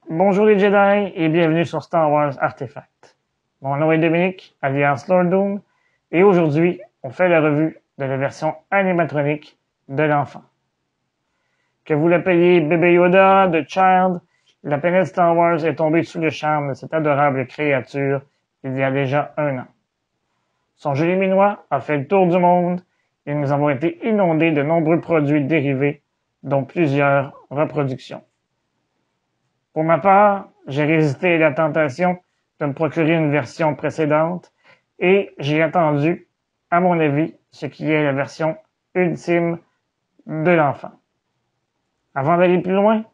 Bonjour les Jedi et bienvenue sur Star Wars Artefact. Mon nom est Dominique, alias Lord Doom, et aujourd'hui, on fait la revue de la version animatronique de l'enfant. Que vous l'appeliez bébé Yoda, The Child, la planète Star Wars est tombée sous le charme de cette adorable créature il y a déjà 1 an. Son joli minois a fait le tour du monde et nous avons été inondés de nombreux produits dérivés, dont plusieurs reproductions. Pour ma part, j'ai résisté à la tentation de me procurer une version précédente et j'ai attendu, à mon avis, ce qui est la version ultime de l'enfant. Avant d'aller plus loin,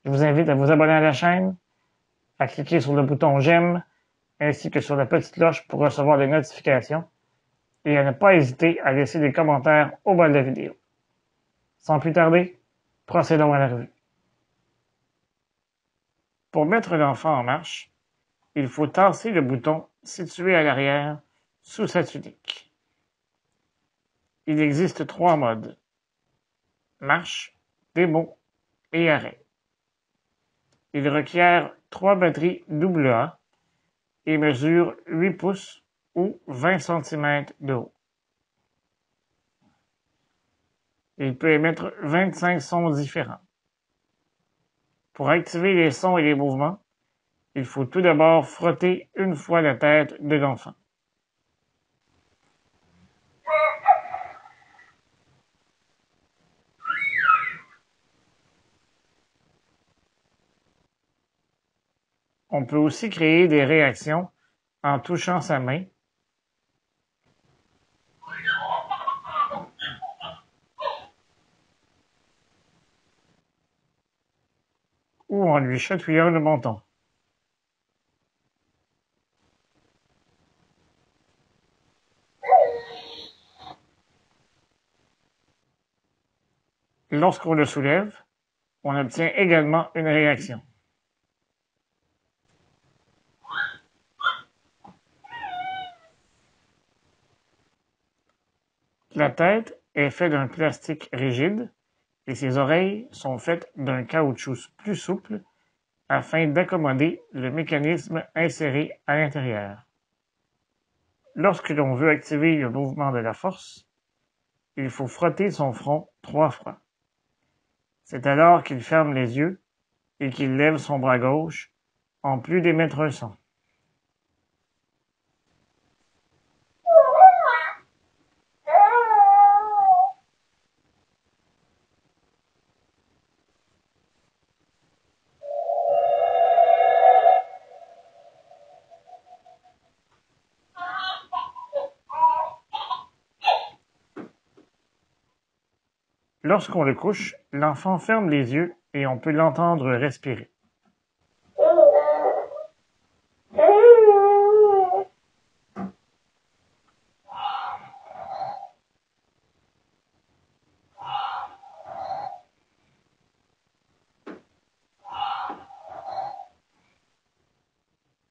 je vous invite à vous abonner à la chaîne, à cliquer sur le bouton j'aime, ainsi que sur la petite cloche pour recevoir les notifications, et à ne pas hésiter à laisser des commentaires au bas de la vidéo. Sans plus tarder, procédons à la revue. Pour mettre l'enfant en marche, il faut tasser le bouton situé à l'arrière sous sa tunique. Il existe 3 modes: marche, démo et arrêt. Il requiert 3 batteries AA et mesure 8 pouces ou 20 cm de haut. Il peut émettre 25 sons différents. Pour activer les sons et les mouvements, il faut tout d'abord frotter une fois la tête de l'enfant. On peut aussi créer des réactions en touchant sa main ou en lui chatouillant le menton. Lorsqu'on le soulève, on obtient également une réaction. La tête est faite d'un plastique rigide et ses oreilles sont faites d'un caoutchouc plus souple afin d'accommoder le mécanisme inséré à l'intérieur. Lorsque l'on veut activer le mouvement de la force, il faut frotter son front 3 fois. C'est alors qu'il ferme les yeux et qu'il lève son bras gauche, en plus d'émettre un son. Lorsqu'on le couche, l'enfant ferme les yeux et on peut l'entendre respirer.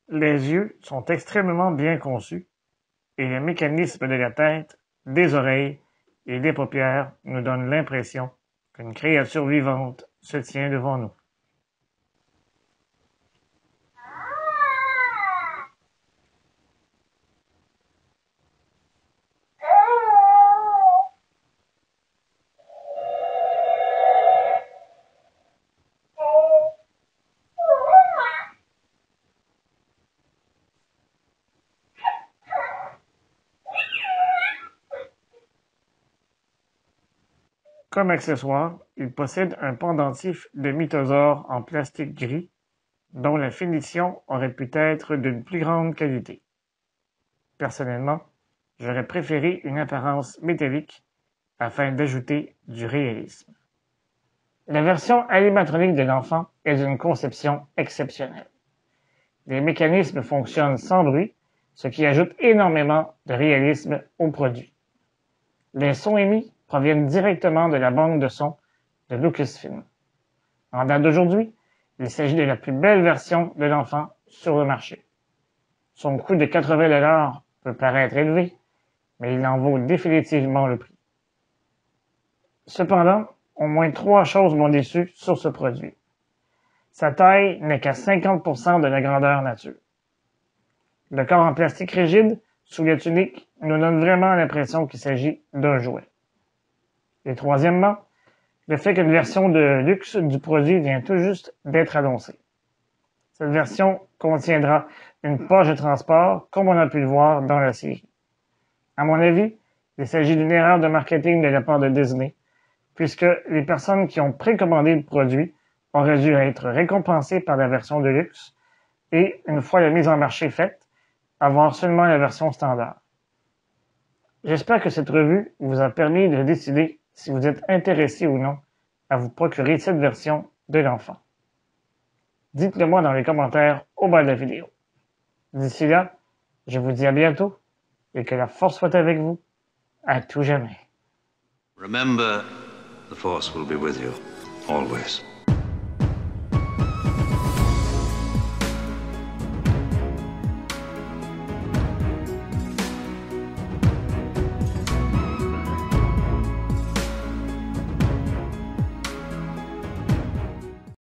Les yeux sont extrêmement bien conçus et le mécanisme de la tête, des oreilles et des paupières nous donne l'impression qu'une créature vivante se tient devant nous. Comme accessoire, il possède un pendentif de mythosaure en plastique gris, dont la finition aurait pu être d'une plus grande qualité. Personnellement, j'aurais préféré une apparence métallique afin d'ajouter du réalisme. La version animatronique de l'enfant est d'une conception exceptionnelle. Les mécanismes fonctionnent sans bruit, ce qui ajoute énormément de réalisme au produit. Les sons émis proviennent directement de la banque de sons de Lucasfilm. En date d'aujourd'hui, il s'agit de la plus belle version de l'enfant sur le marché. Son coût de 80 $ peut paraître élevé, mais il en vaut définitivement le prix. Cependant, au moins 3 choses m'ont déçu sur ce produit. Sa taille n'est qu'à 50% de la grandeur nature. Le corps en plastique rigide, sous la tunique, nous donne vraiment l'impression qu'il s'agit d'un jouet. Et troisièmement, le fait qu'une version de luxe du produit vient tout juste d'être annoncée. Cette version contiendra une poche de transport, comme on a pu le voir dans la série. À mon avis, il s'agit d'une erreur de marketing de la part de Disney, puisque les personnes qui ont précommandé le produit auraient dû être récompensées par la version de luxe et, une fois la mise en marché faite, avoir seulement la version standard. J'espère que cette revue vous a permis de décider si vous êtes intéressé ou non à vous procurer cette version de l'enfant. Dites-le moi dans les commentaires au bas de la vidéo. D'ici là, je vous dis à bientôt et que la force soit avec vous à tout jamais. Remember, the Force will be with you, always.